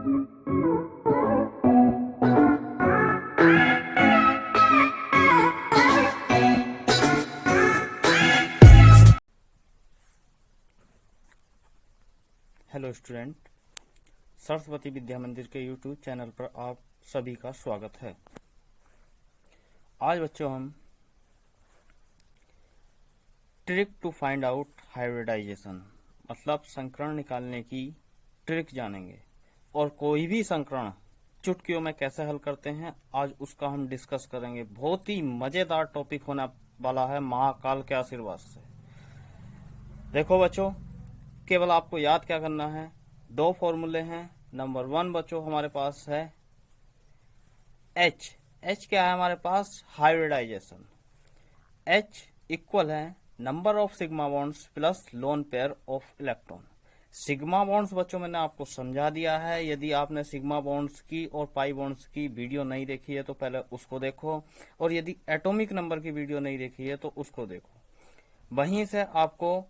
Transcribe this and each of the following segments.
Hello student, Saraswati Vidya मंदिर के YouTube channel पर आप सभी का स्वागत है। आज बच्चों हम trick to find out hybridisation मतलब संकरण निकालने की ट्रिक जानेंगे और कोई भी संकरण चुटकियों में कैसे हल करते हैं आज उसका हम डिस्कस करेंगे। बहुत ही मजेदार टॉपिक होने वाला है महाकाल के आशीर्वाद से। देखो बच्चों, केवल आपको याद क्या करना है, दो फॉर्मूले हैं। नंबर 1 बच्चों हमारे पास है एच क्या है हमारे पास, हाइब्रिडाइजेशन। H इक्वल है number of sigma bonds plus lone pair of electron. Sigma bonds बच्चों मैंने आपको समझा दिया है। यदि आपने सिग्मा बॉन्ड्स की और पाई बॉन्ड्स की वीडियो नहीं देखी है तो पहले उसको देखो, और यदि एटॉमिक नंबर की वीडियो नहीं देखी है तो उसको देखो। वहीं से आपको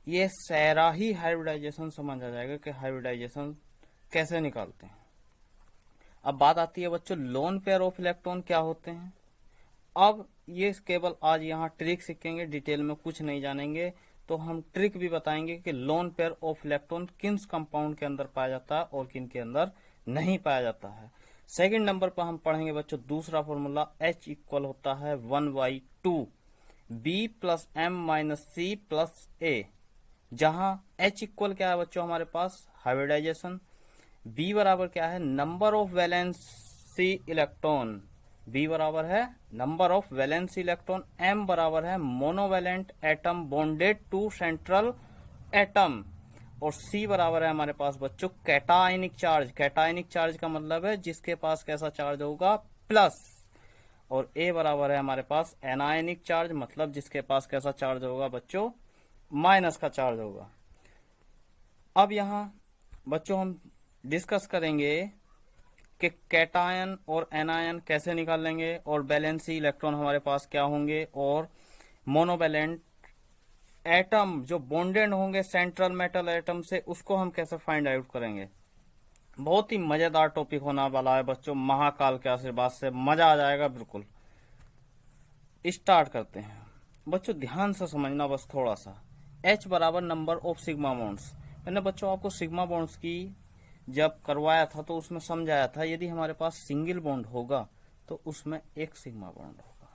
ये सारा ही हाइब्रिडाइजेशन समझ आ जाएगा कि हाइब्रिडाइजेशन कैसे निकालते हैं। अब बात आती है बच्चों लोन पेयर ऑफ इलेक्ट्रॉन क्या होते हैं। अब ये केवल आज यहाँ ट्रिक सीखेंगे, डिटेल में कुछ नहीं जानेंगे। तो हम ट्रिक भी बताएंगे कि लोन पेयर ऑफ इलेक्ट्रॉन किन कंपाउंड के अंदर पाया जाता है और किन के अंदर नहीं पाया जाता है। सेकंड नंबर पर हम पढ़ेंगे बच्चों दूसरा फॉर्मूला, H इक्वल होता है 1/2 B plus M minus C plus A, जहां H इक्वल क्या है बच्चों हमारे पास हाइब्रिडाइजेशन, B बराबर क्या है number of valency electron, B बराबर है number of valency electron, M बराबर है monovalent atom bonded to central atom, और C बराबर है हमारे पास बच्चों कैटायनिक चार्ज। कैटायनिक चार्ज का मतलब है जिसके पास कैसा चार्ज होगा, प्लस, और A बराबर है हमारे पास एनायनिक चार्ज, मतलब जिसके पास कैसा चार्ज होगा बच्चों, माइनस का चार्ज होगा। अब यहां बच्चों हम डिस्कस करेंगे कि कैटायन और एनायन कैसे निकाल लेंगे, और वैलेंसी इलेक्ट्रॉन हमारे पास क्या होंगे, और मोनोवैलेंट एटम जो बॉन्डेड होंगे सेंट्रल मेटल एटम से उसको हम कैसे फाइंड आउट करेंगे। बहुत ही मजेदार टॉपिक होने वाला है बच्चों, महाकाल के आशीर्वाद से मजा आ जाएगा बिल्कुल। स्टार्ट करते हैं बच्चों, ध्यान से समझना बस थोड़ा सा। H बराबर नंबर ऑफ सिग्मा बॉन्ड्स। मैंने बच्चों आपको सिग्मा बॉन्ड्स की जब करवाया था तो उसमें समझाया था यदि हमारे पास सिंगल बॉन्ड होगा तो उसमें एक सिग्मा बॉन्ड होगा।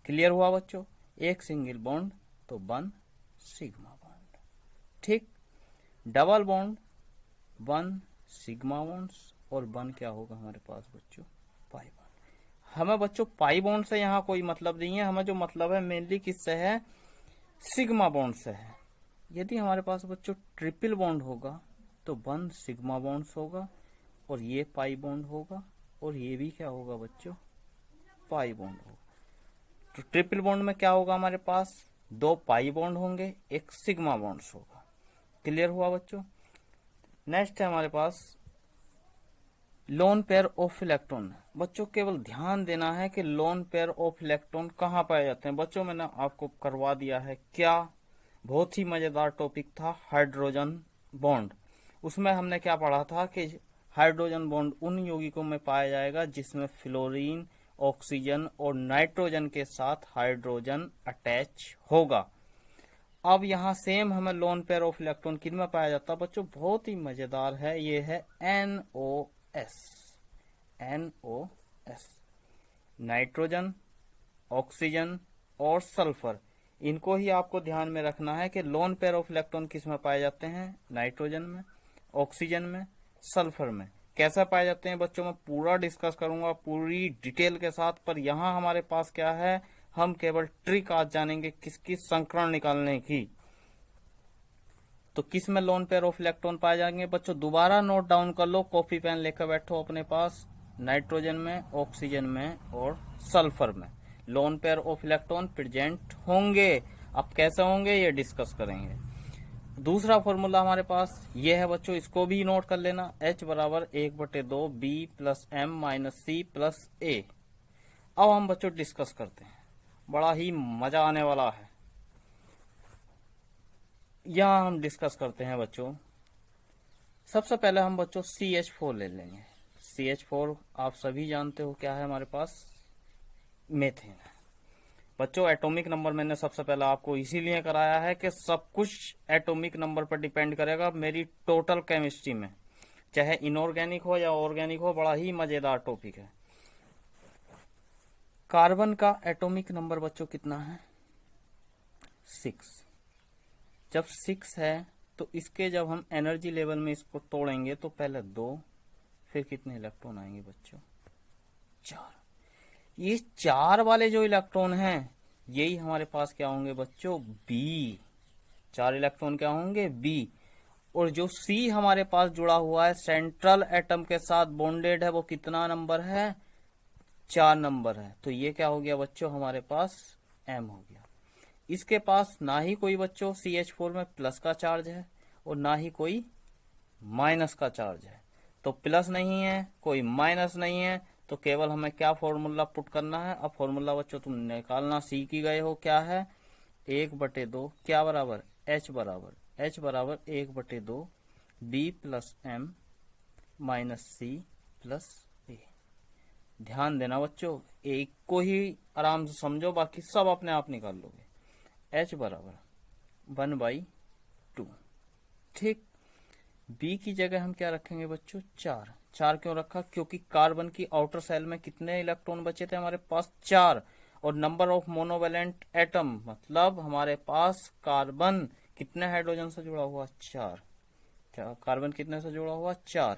क्लियर हुआ बच्चों, एक सिंगल बॉन्ड तो 1 सिग्मा बॉन्ड, ठीक। डबल बॉन्ड 1 सिग्मा बॉन्ड्स, और 1 क्या होगा हमारे पास बच्चों, पाई बॉन्ड। हमें बच्चों पाई बॉन्ड से यहाँ कोई मतलब नहीं है, हमें जो मतलब है मेनली किससे है, सिग्मा बॉन्ड से है। यदि हमारे पास बच्चों ट्रिपल बॉन्ड होगा तो 1 सिग्मा बॉन्ड्स होगा, और ये पाई बॉन्ड होगा, और ये भी क्या होगा बच्चों, पाई बॉन्ड होगा। तो ट्रिपल बॉन्ड में क्या होगा हमारे पास, 2 पाई बॉन्ड होंगे, एक सिग्मा बॉन्ड्स होगा। क्लियर हुआ बच्चों। नेक्स्ट है हमारे पास लोन पेयर ऑफ इलेक्ट्रॉन। बच्चों केवल ध्यान देना है कि लोन पेयर ऑफ इलेक्ट्रॉन कहाँ पाए जाते हैं। बच्चों मैंने आपको करवा दिया है क्या, बहुत ही मजेदार टॉपिक था हाइड्रोजन बॉन्ड। उसमें हमने क्या पढ़ा था कि हाइड्रोजन बॉन्ड उन यौगिकों में पाया जाएगा जिसमें फ्लोरीन, ऑक्सीजन और नाइट्रोजन के साथ हाइड्रोजन अटैच होगा। अब यहाँ सेम हमें लोन पेयर ऑफ इलेक्ट्रॉन किन में पाया जाता है बच्चों, बहुत ही मजेदार है, ये है NOS। नाइट्रोजन, ऑक्सीजन और सल्फर, इनको ही आपको ध्यान में रखना है कि लोन पेयर ऑफ इलेक्ट्रॉन किस में पाए जाते हैं, नाइट्रोजन में, ऑक्सीजन में, सल्फर में। कैसे पाए जाते हैं बच्चों मैं पूरा डिस्कस करूंगा पूरी डिटेल के साथ, पर यहाँ हमारे पास क्या है, हम केवल ट्रिक आज जानेंगे किसकी संकरण निकालने की। तो किस में लोन पेयर ऑफ इलेक्ट्रॉन पाए जाएंगे बच्चों, दोबारा नोट डाउन कर लो, कॉपी पेन लेकर बैठो अपने पास। नाइट्रोजन में, ऑक्सीजन में और सल्फर में lone pair of electron present होंगे। अब कैसे होंगे ये डिस्कस करेंगे। दूसरा फॉर्मूला हमारे पास ये है बच्चों, इसको भी नोट कर लेना, H बराबर 1/2 B plus M minus C plus A। अब हम बच्चों डिस्कस करते हैं, बड़ा ही मजा आने वाला है। यहां हम डिस्कस करते हैं बच्चों सबसे पहले हम बच्चों CH4 ले लेंगे। CH4 आप सभी जानते हो क्या है हमारे पास, मीथेन है। बच्चों एटॉमिक नंबर मैंने सबसे पहले आपको इसीलिए कराया है कि सब कुछ एटॉमिक नंबर पर डिपेंड करेगा मेरी टोटल केमिस्ट्री में, चाहे इनऑर्गेनिक हो या ऑर्गेनिक हो। बड़ा ही मजेदार टॉपिक है। कार्बन का एटॉमिक नंबर बच्चों कितना है, 6। जब 6 है तो इसके जब हम एनर्जी लेवल में इसको तोड़ेंगे तो पहले 2, फिर कितने इलेक्ट्रॉन आएंगे बच्चों, 4। ये 4 वाले जो इलेक्ट्रॉन हैं यही हमारे पास क्या होंगे बच्चों, बी। 4 इलेक्ट्रॉन क्या होंगे, बी। और जो सी हमारे पास जुड़ा हुआ है सेंट्रल एटम के साथ बॉन्डेड है, वो कितना नंबर है, 4 नंबर है। तो ये क्या हो गया बच्चों, हमारे पास एम हो गया। इसके पास ना ही कोई बच्चों CH4 में प्लस का चार्ज है और ना ही कोई माइनस का चार्ज है। तो प्लस नहीं है, कोई माइनस नहीं है, तो केवल हमें क्या फॉर्मूला पुट करना है। अब फॉर्मूला बच्चों तुम निकालना सीख ही गए हो, क्या है, 1/2 क्या बराबर, H बराबर 1/2 B plus M minus C plus A। ध्यान देना बच्चों, एक को ही आराम से समझो, बाकी सब अपने आप निकाल लोगे। H बराबर 1/2। ठीक। B की जगह हम क्या रखेंगे बच्चों, 4। 4 क्यों रखा, क्योंकि कार्बन की आउटर सेल में कितने इलेक्ट्रॉन बचे थे हमारे पास, 4। और नंबर ऑफ मोनोवेलेंट एटम मतलब हमारे पास कार्बन कितने हाइड्रोजन से जुड़ा हुआ, 4। कार्बन कितने से जुड़ा हुआ, 4।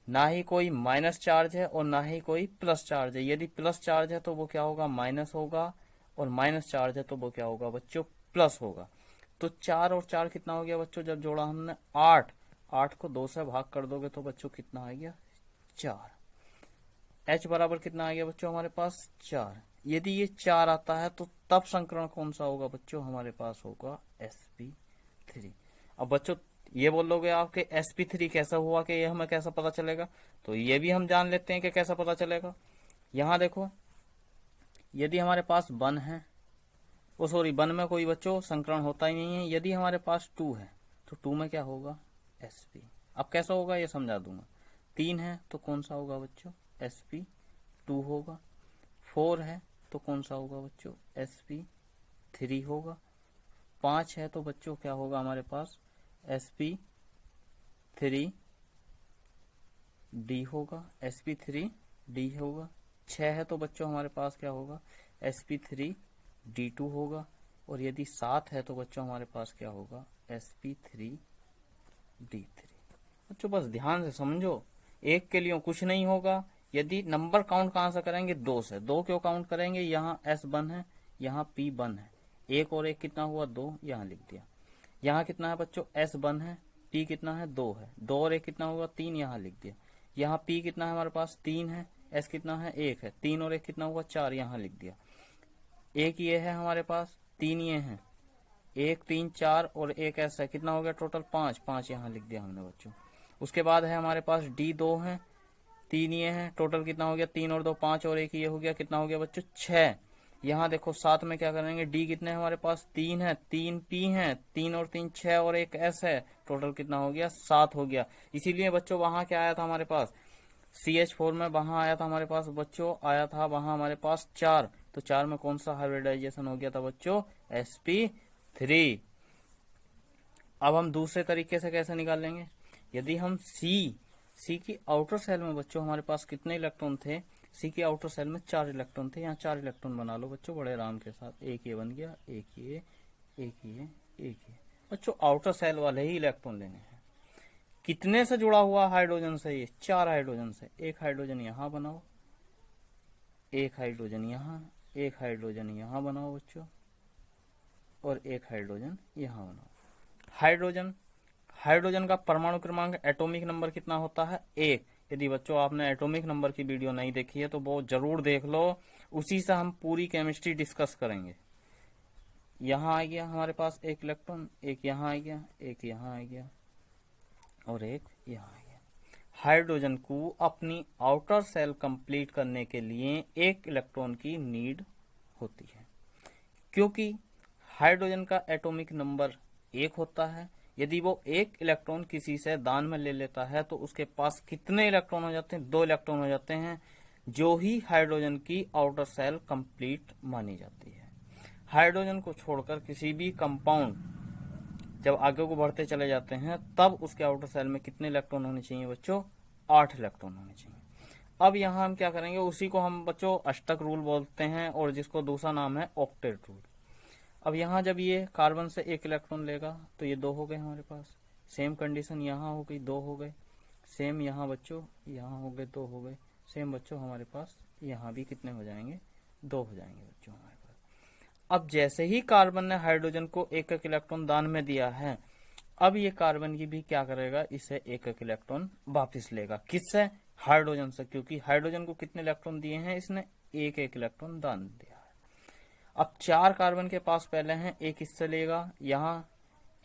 ना ही कोई माइनस चार्ज है और ना ही कोई प्लस चार्ज है। यदि प्लस चार्ज है तो वो क्या होगा, माइनस होगा, और माइनस चार्ज है तो वो क्या होगा बच्चों, प्लस होगा। तो 4 और 4 कितना हो गया बच्चों, जब जोड़ा हमने 8। 8 को 2 से भाग कर दोगे तो बच्चों कितना आ गया, 4। H बराबर कितना आ गया बच्चों हमारे पास, 4। यदि ये 4 आता है तो तब संकरण कौन सा होगा बच्चों, हमारे पास होगा sp3। अब बच्चों ये बोलोगे आप कि sp3 कैसा हुआ, कि ये हमें कैसा पता चलेगा, तो ये भी हम जान लेते हैं कि कैसा पता चलेगा। यहां देखो, यदि हमारे पास 1 है, ओ सॉरी 1 में कोई बच्चों संकरण होता ही नहीं है। यदि हमारे पास 2 है तो 2 में क्या होगा, sp। अब कैसा होगा ये समझा दूंगा। 3 है तो कौन सा होगा बच्चों, sp2 होगा। 4 है तो कौन सा होगा बच्चों, sp3 होगा। 5 है तो बच्चों क्या होगा हमारे पास, sp3d होगा, sp3d होगा। 6 है तो बच्चों हमारे पास क्या होगा, sp3d2 होगा। और यदि 7 है तो बच्चों हमारे पास क्या होगा, sp3d3। बच्चों बस ध्यान से समझो, एक के लिए कुछ नहीं होगा। यदि नंबर काउंट कहां से करेंगे, 2 से। 2 क्यों काउंट करेंगे, यहाँ S1 है, यहाँ P1 है। 1 और 1 कितना हुआ, 2, यहाँ लिख दिया। यहाँ कितना है बच्चों, S1 है, P कितना है, 2 है। 2 और 1 कितना हुआ, 3, यहाँ लिख दिया। यहाँ P कितना है हमारे पास, 3 है। S कितना है, 1 है। 3 और 1 कितना हुआ, 4, यहाँ लिख दिया। 1 ये है हमारे पास, 3 ये है, 1 3 4 और 1 S है। कितना हो गया टोटल, 5। 5 यहाँ लिख दिया हमने बच्चों। उसके बाद है हमारे पास D2 है, 3 ये है। टोटल कितना हो गया, 3 और 2 5 और 1 ये हो गया, कितना हो गया बच्चों, 6। यहाँ देखो 7 में क्या करेंगे, डी कितने हमारे पास, 3 है, 3 पी है, 3 और 3 6 और 1 एस है। टोटल कितना हो गया, 7 हो गया। इसीलिए बच्चों वहां क्या आया था हमारे पास, CH4 में वहां आया था हमारे पास बच्चों, आया था वहां हमारे पास 4। तो 4 में कौन सा हाइब्रिडाइजेशन हो गया था बच्चों, sp3। अब हम दूसरे तरीके से कैसे निकालेंगे, यदि हम सी की आउटर सेल में बच्चों हमारे पास कितने इलेक्ट्रॉन थे, सी की आउटर सेल में 4 इलेक्ट्रॉन थे। यहाँ 4 इलेक्ट्रॉन बना लो बच्चों बड़े आराम के साथ। एक ये बन गया, एक ये, एक ये, एक ये। बच्चों आउटर सेल वाले ही इलेक्ट्रॉन लेने हैं। कितने से जुड़ा हुआ हाइड्रोजन से, ये 4 हाइड्रोजन से। एक हाइड्रोजन यहाँ बनाओ, एक हाइड्रोजन यहाँ, एक हाइड्रोजन यहाँ बनाओ बच्चों, और एक हाइड्रोजन यहाँ बनाओ। हाइड्रोजन का परमाणु क्रमांक एटॉमिक नंबर कितना होता है, 1। यदि बच्चों आपने एटॉमिक नंबर की वीडियो नहीं देखी है तो वो जरूर देख लो, उसी से हम पूरी केमिस्ट्री डिस्कस करेंगे। यहाँ आ गया हमारे पास एक इलेक्ट्रॉन, एक यहाँ आ गया, एक यहाँ आ गया, और एक यहाँ आ गया। हाइड्रोजन को अपनी आउटर सेल कंप्लीट करने के लिए 1 इलेक्ट्रॉन की नीड होती है। क्योंकि हाइड्रोजन का एटॉमिक नंबर 1 होता है, यदि वो एक इलेक्ट्रॉन किसी से दान में ले लेता है तो उसके पास कितने इलेक्ट्रॉन हो जाते हैं? 2 इलेक्ट्रॉन हो जाते हैं, जो ही हाइड्रोजन की आउटर सेल कंप्लीट मानी जाती है। हाइड्रोजन को छोड़कर किसी भी कंपाउंड जब आगे को बढ़ते चले जाते हैं तब उसके आउटर सेल में कितने इलेक्ट्रॉन होने चाहिए बच्चों? 8 इलेक्ट्रॉन होने चाहिए। अब यहाँ हम क्या करेंगे, उसी को हम बच्चों अष्टक रूल बोलते हैं और जिसको दूसरा नाम है ऑक्टेट रूल। अब यहाँ जब ये कार्बन से 1 इलेक्ट्रॉन लेगा तो ये 2 हो गए हमारे पास। सेम कंडीशन यहाँ हो गई, 2 हो गए। सेम यहाँ बच्चों, यहाँ हो गए 2 हो गए। सेम बच्चों हमारे पास यहाँ भी कितने हो जाएंगे? 2 हो जाएंगे बच्चों हमारे पास। अब जैसे ही कार्बन ने हाइड्रोजन को 1 इलेक्ट्रॉन दान में दिया है, अब ये कार्बन की भी क्या करेगा, इसे 1 इलेक्ट्रॉन वापिस लेगा। किससे? हाइड्रोजन से, क्योंकि हाइड्रोजन को कितने इलेक्ट्रॉन दिए हैं इसने? 1 इलेक्ट्रॉन दान दिया है। अब 4 कार्बन के पास पहले हैं, 1 इससे लेगा, यहाँ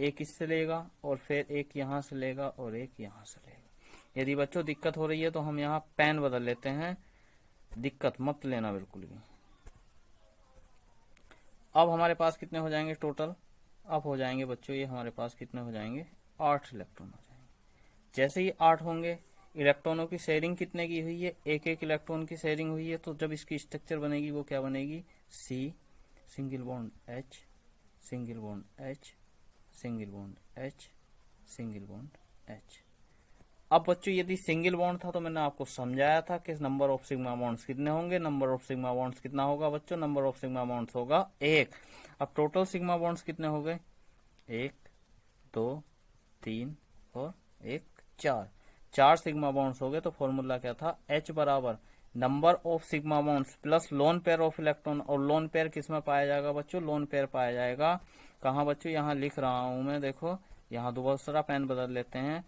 1 इससे लेगा और फिर 1 यहाँ से लेगा और 1 यहाँ से लेगा। यदि बच्चों दिक्कत हो रही है तो हम यहाँ पेन बदल लेते हैं, दिक्कत मत लेना बिल्कुल भी। अब हमारे पास कितने हो जाएंगे टोटल? अब हो जाएंगे बच्चों ये हमारे पास कितने हो जाएंगे? 8 इलेक्ट्रॉन हो जाएंगे। जैसे ही 8 होंगे, इलेक्ट्रॉनों की शेयरिंग कितने की हुई है? 1 इलेक्ट्रॉन की शेयरिंग हुई है। तो जब इसकी स्ट्रक्चर बनेगी वो क्या बनेगी? C single bond H single bond H single bond H single bond H। अब बच्चों यदि सिंगल बॉन्ड था तो मैंने आपको समझाया था कि नंबर ऑफ सिग्मा बॉन्ड्स कितने होंगे। नंबर ऑफ सिग्मा बॉन्ड्स कितना होगा बच्चों? नंबर ऑफ सिग्मा बॉन्ड्स होगा 1। अब टोटल सिग्मा बॉन्ड्स कितने हो गए? 1 2 3 और 1 4। 4 सिग्मा बॉन्ड्स हो गए। तो फॉर्मूला क्या था? H बराबर number of sigma bonds plus lone pair of electron. और लोन पेयर किस में पाया जाएगा बच्चों? लोन पेयर पाया जाएगा कहाँ बच्चों? यहाँ लिख रहा हूं मैं, देखो यहाँ दूसरा पेन बदल लेते हैं।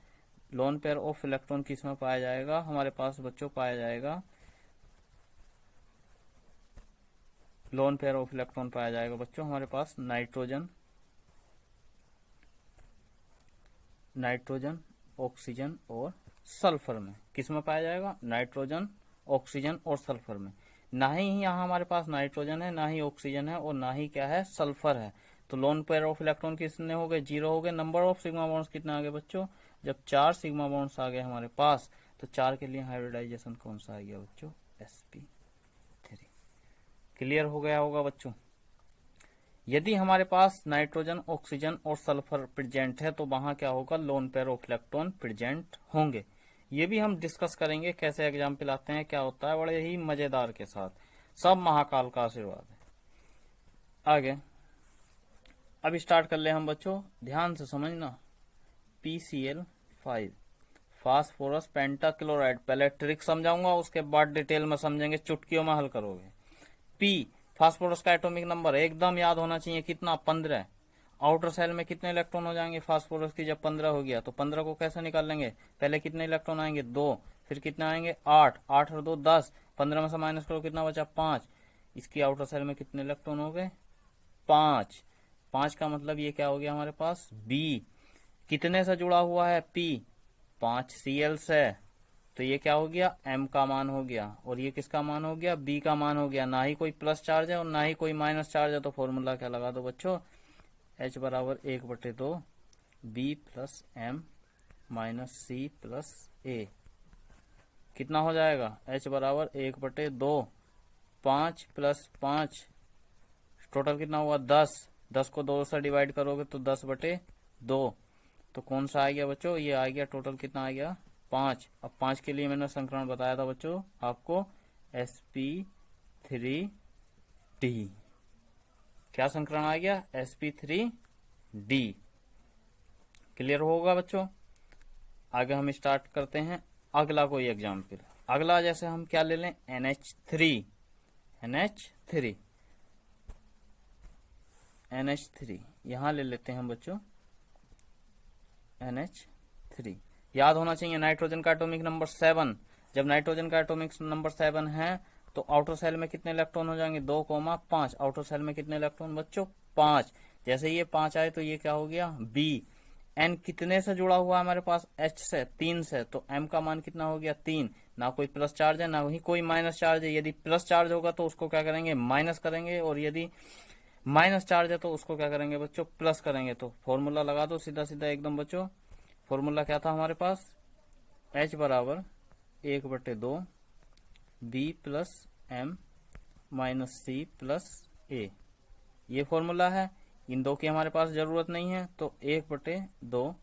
लोन पेयर ऑफ इलेक्ट्रॉन किस में पाया जाएगा हमारे पास बच्चों? पाया जाएगा, लोन पेयर ऑफ इलेक्ट्रॉन पाया जाएगा बच्चों हमारे पास नाइट्रोजन, नाइट्रोजन, ऑक्सीजन और सल्फर में। किस में पाया जाएगा? नाइट्रोजन, ऑक्सीजन और सल्फर में। ना ही यहाँ हमारे पास नाइट्रोजन है, ना ही ऑक्सीजन है और ना ही क्या है? सल्फर है। तो लोन पेयर ऑफ इलेक्ट्रॉन कितने हो गए? 0 हो गए। नंबर ऑफ सिग्मा बॉन्ड्स कितने आ गए बच्चों? जब 4 सिग्मा बॉन्ड्स आ गए हमारे पास तो 4 के लिए हाइब्रिडाइजेशन कौन सा आ गया बच्चों? sp3। क्लियर हो गया होगा बच्चों। यदि हमारे पास नाइट्रोजन, ऑक्सीजन और सल्फर प्रेजेंट है तो वहां क्या होगा? Lone pair of electron present होंगे। ये भी हम डिस्कस करेंगे कैसे एग्जाम्पल आते हैं, क्या होता है, बड़े ही मजेदार के साथ। सब महाकाल का आशीर्वाद है। आगे अब स्टार्ट कर ले हम बच्चों, ध्यान से समझना। PCl5 phosphorus pentachloride. पहले ट्रिक समझाऊंगा, उसके बाद डिटेल में समझेंगे, चुटकियों में हल करोगे। P फास्फोरस का एटॉमिक नंबर एकदम याद होना चाहिए, कितना? 15। आउटर सेल में कितने इलेक्ट्रॉन हो जाएंगे फास्फोरस की? जब 15 हो गया तो 15 को कैसे निकाल लेंगे? पहले कितने इलेक्ट्रॉन आएंगे? 2। फिर कितने आएंगे? 8। 8 और 2 10। 15 में से माइनस करो, कितना बचा? 5। इसकी आउटर सेल में कितने इलेक्ट्रॉन हो गए? 5। 5 का मतलब ये क्या हो गया हमारे पास? B कितने से जुड़ा हुआ है? P 5Cl से। तो ये क्या हो गया? M का मान हो गया। और ये किसका मान हो गया? B का मान हो गया। ना ही कोई प्लस चार्ज है और ना ही कोई माइनस चार्ज है। तो फॉर्मूला क्या लगा दो बच्चों? H बराबर 1/2 B plus M minus C plus A। कितना हो जाएगा? H बराबर 1/2 5 प्लस 5 टोटल कितना हुआ? 10। 10 को 2 से डिवाइड करोगे तो 10/2। तो कौन सा आ गया बच्चों? ये आ गया। टोटल कितना आ गया? 5। अब 5 के लिए मैंने संस्करण बताया था बच्चों आपको, sp3d। क्या संस्करण आ गया? sp3d। क्लियर होगा बच्चों। आगे हम स्टार्ट करते हैं अगला कोई एग्जाम्पल। अगला जैसे हम क्या ले लें? NH3 यहां ले लेते हैं बच्चों NH3। याद होना चाहिए नाइट्रोजन का एटॉमिक नंबर 7। जब नाइट्रोजन का एटॉमिक नंबर 7 है तो आउटर सेल में कितने इलेक्ट्रॉन हो जाएंगे? 2,5। आउटर सेल में कितने इलेक्ट्रॉन बच्चों? 5। जैसे ये 5 आए तो ये क्या हो गया? B। N कितने से जुड़ा हुआ है हमारे पास? H से, 3 से। तो M का मान कितना हो गया? 3। ना कोई प्लस चार्ज है ना ही कोई माइनस चार्ज है। यदि प्लस चार्ज होगा तो उसको क्या करेंगे? माइनस करेंगे। और यदि माइनस चार्ज है तो उसको क्या करेंगे बच्चों, प्लस करेंगे। तो फॉर्मूला लगा दो सीधा सीधा एकदम बच्चों। फॉर्मूला क्या था हमारे पास, H बराबर 1/2 B plus M minus C plus A, ये फॉर्मूला है। इन दो की हमारे पास जरूरत नहीं है, तो 1/2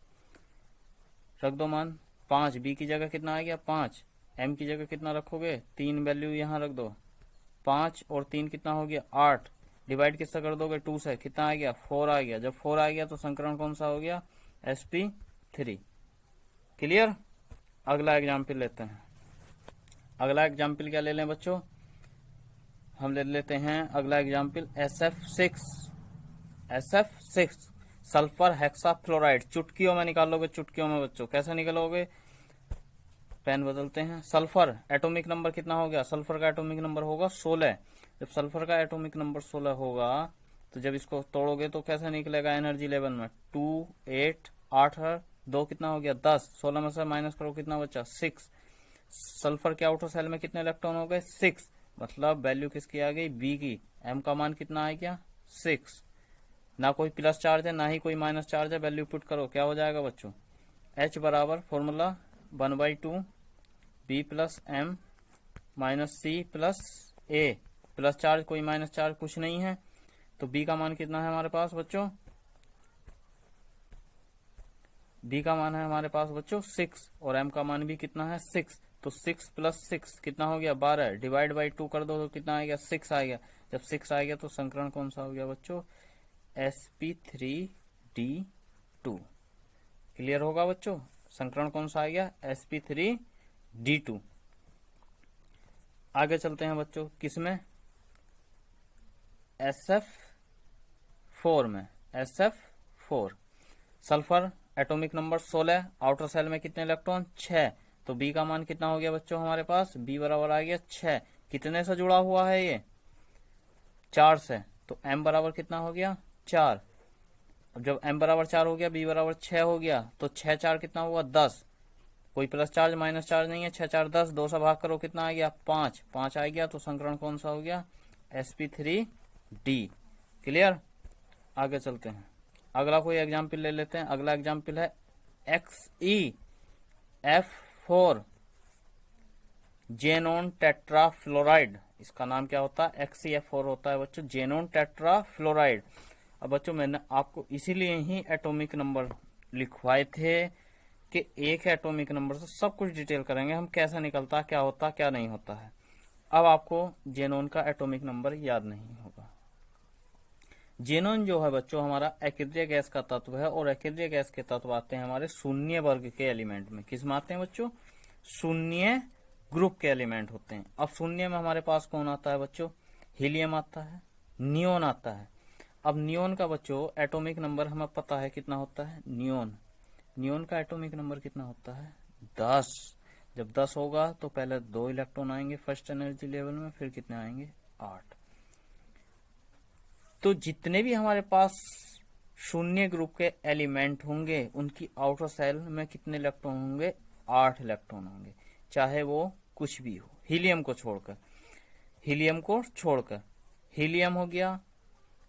रख दो मान 5, बी की जगह कितना आ गया 5, एम की जगह कितना रखोगे 3, वैल्यू यहां रख दो 5 और 3 कितना हो गया 8, डिवाइड किससे कर दोगे 2 से, कितना आ गया 4 आ गया। जब 4 आ गया तो संकरण कौन सा हो गया, sp3। क्लियर। अगला एग्जाम्पल लेते हैं। अगला एग्जाम्पल क्या ले लें बच्चों, हम ले लेते हैं अगला एग्जाम्पल SF6 सल्फर हेक्साफ्लोराइड। चुटकियों में निकालोगे, चुटकियों में बच्चों कैसे निकालोगे, पेन बदलते हैं। सल्फर एटॉमिक नंबर कितना हो गया, सल्फर का एटॉमिक नंबर होगा 16। जब सल्फर का एटॉमिक नंबर 16 होगा तो जब इसको तोड़ोगे तो कैसे निकलेगा एनर्जी लेवल में, 2 8 8 2 कितना हो गया 10, 16 में से माइनस करो कितना बचा 6। सल्फर के आउटर सेल में कितने इलेक्ट्रॉन हो गए 6, मतलब वैल्यू किसकी आ गई बी की। एम का मान कितना आ गया 6, ना कोई प्लस चार्ज है ना ही कोई माइनस चार्ज है, वैल्यू पुट करो क्या हो जाएगा बच्चों, H बराबर formula 1/2 B plus M minus C plus A, plus charge कोई माइनस चार्ज कुछ नहीं है, तो बी का मान कितना है हमारे पास बच्चों, बी का मान है हमारे पास बच्चों 6 और एम का मान भी कितना है 6, तो 6 + 6 कितना हो गया 12, डिवाइड बाई 2 कर दो तो कितना आ गया 6 आ गया। जब 6 आ गया तो संकरण कौन सा हो गया बच्चों, sp3d2। क्लियर होगा बच्चों, संकरण कौन सा आ गया sp3d2। आगे चलते हैं बच्चों किसमें, SF4 में। SF4 sulphur atomic number 16, outer shell में कितने इलेक्ट्रॉन 6, तो बी का मान कितना हो गया बच्चों हमारे पास, बी बराबर आ गया 6। कितने से जुड़ा हुआ है ये 4 से, तो एम बराबर कितना हो गया 4। अब जब एम बराबर 4 हो गया बी बराबर 6 हो गया, तो 6 4 कितना हुआ 10, कोई प्लस चार्ज माइनस चार्ज नहीं है, 6 4 10, 2 से भाग करो कितना आ गया 5, 5 आ गया, तो संकरण कौन सा हो गया sp3d। क्लियर। आगे चलते हैं, अगला कोई एग्जाम्पल ले लेते हैं। अगला एग्जाम्पल है XeF4 जेनोन टेट्राफ्लोराइड। इसका नाम क्या होता है, XeF4 होता है बच्चों जेनोन टेट्राफ्लोराइड। अब बच्चों मैंने आपको इसीलिए ही एटॉमिक नंबर लिखवाए थे कि एक एटॉमिक नंबर से सब कुछ डिटेल करेंगे हम, कैसा निकलता क्या होता क्या नहीं होता है। अब आपको जेनोन का एटॉमिक नंबर याद नहीं होगा। जेनोन जो है बच्चों हमारा अकेंद्रीय गैस का तत्व है, और अकेंद्रीय गैस के तत्व आते हैं हमारे शून्य वर्ग के एलिमेंट में। किस में आते हैं बच्चों, शून्य ग्रुप के एलिमेंट होते हैं। अब शून्य में हमारे पास कौन आता है बच्चों, हीलियम आता है, नियोन आता है। अब नियोन का बच्चों एटॉमिक नंबर हमें पता है कितना होता है, नियोन का एटॉमिक नंबर कितना होता है 10। जब 10 होगा तो पहले 2 इलेक्ट्रॉन आएंगे फर्स्ट एनर्जी लेवल में, फिर कितने आएंगे 8। तो जितने भी हमारे पास शून्य ग्रुप के एलिमेंट होंगे उनकी आउटर सेल में कितने इलेक्ट्रॉन होंगे 8 इलेक्ट्रॉन होंगे, चाहे वो कुछ भी हो, हीलियम को छोड़कर। हीलियम हो गया,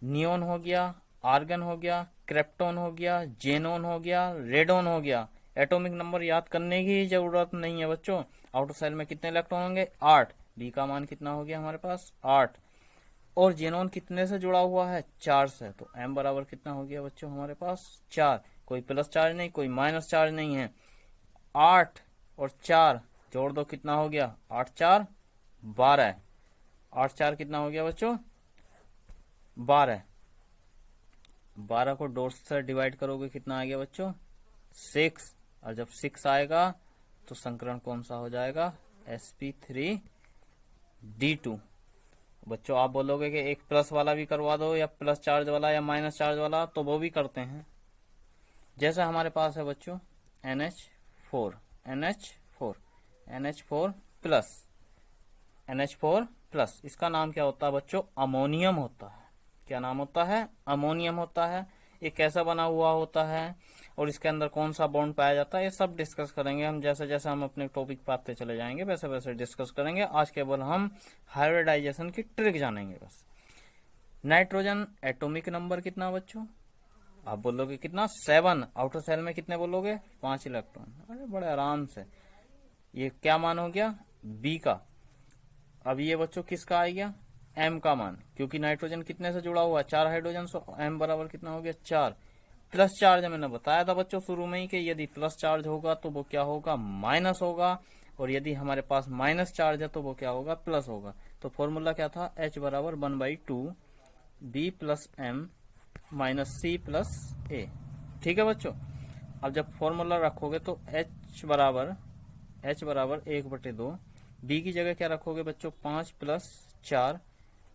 नियोन हो गया, आर्गन हो गया, क्रिप्टॉन हो गया, जेनोन हो गया, रेडोन हो गया। एटॉमिक नंबर याद करने की जरूरत नहीं है बच्चों। आउटर सेल में कितने इलेक्ट्रॉन होंगे 8, बी का मान कितना हो गया हमारे पास 8, और जेनोन कितने से जुड़ा हुआ है 4 से, तो एम बराबर कितना हो गया बच्चों हमारे पास 4, कोई प्लस चार्ज नहीं कोई माइनस चार्ज नहीं है। 8 और 4 जोड़ दो कितना हो गया 8 4 12, 8 4 कितना हो गया बच्चों 12, 12 को डॉट से डिवाइड करोगे कितना आ गया बच्चों 6, और जब 6 आएगा तो संकरण कौन सा हो जाएगा sp3d2। बच्चों आप बोलोगे कि एक प्लस वाला भी करवा दो या प्लस चार्ज वाला या माइनस चार्ज वाला, तो वो भी करते हैं। जैसे हमारे पास है बच्चों NH4 प्लस, इसका नाम क्या होता है बच्चों अमोनियम होता है। क्या नाम होता है अमोनियम होता है। ये कैसा बना हुआ होता है और इसके अंदर कौन सा बॉन्ड पाया जाता है, ये सब डिस्कस करेंगे हम। जैसे जैसे हम अपने टॉपिक पाते चले जाएंगे वैसे वैसे डिस्कस करेंगे। आज केवल हम हाइब्रिडाइजेशन की ट्रिक जानेंगे बस। नाइट्रोजन एटॉमिक नंबर कितना बच्चों? आप बोलोगे कितना? 7। आउटर सेल में कितने बोलोगे? 5 इलेक्ट्रॉन। अरे बड़े आराम से। ये क्या मान हो गया? बी का। अब ये बच्चों किसका आ गया? एम का मान, क्योंकि नाइट्रोजन कितने से जुड़ा हुआ है? 4 हाइड्रोजन से। एम बराबर कितना हो गया? 4। प्लस चार्ज मैंने बताया था बच्चों शुरू में ही कि यदि प्लस चार्ज होगा तो वो क्या होगा? माइनस होगा, और यदि हमारे पास माइनस चार्ज है तो वो क्या होगा? प्लस होगा। तो फॉर्मूला क्या था? H बराबर 1/2 B plus M minus C plus A. ठीक है बच्चों। अब जब फॉर्मूला रखोगे तो H बराबर 1/2। बी की जगह क्या रखोगे बच्चों? 5 प्लस 4।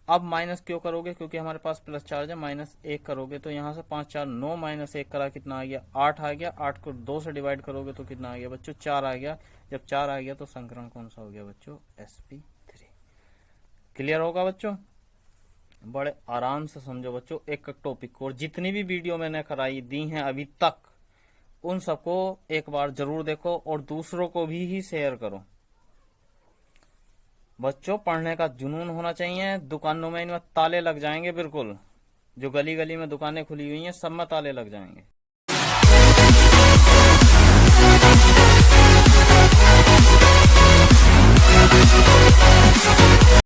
अब माइनस क्यों करोगे? क्योंकि हमारे पास प्लस चार्ज है। -1 करोगे तो यहाँ से 5 4 9 -1 करा कितना आ गया? 8 आ गया। 8 को 2 से डिवाइड करोगे तो कितना आ गया बच्चों? 4 आ गया। जब 4 आ गया तो संकरण कौन सा हो गया बच्चों? sp3। क्लियर होगा बच्चों? बड़े आराम से समझो बच्चों एक टॉपिक को, और जितनी भी वीडियो मैंने कराई दी हैं अभी तक उन सबको एक बार जरूर देखो और दूसरों को भी शेयर करो। बच्चों पढ़ने का जुनून होना चाहिए। दुकानों में इनमें ताले लग जाएंगे बिल्कुल। जो गली गली में दुकानें खुली हुई हैं सब में ताले लग जाएंगे।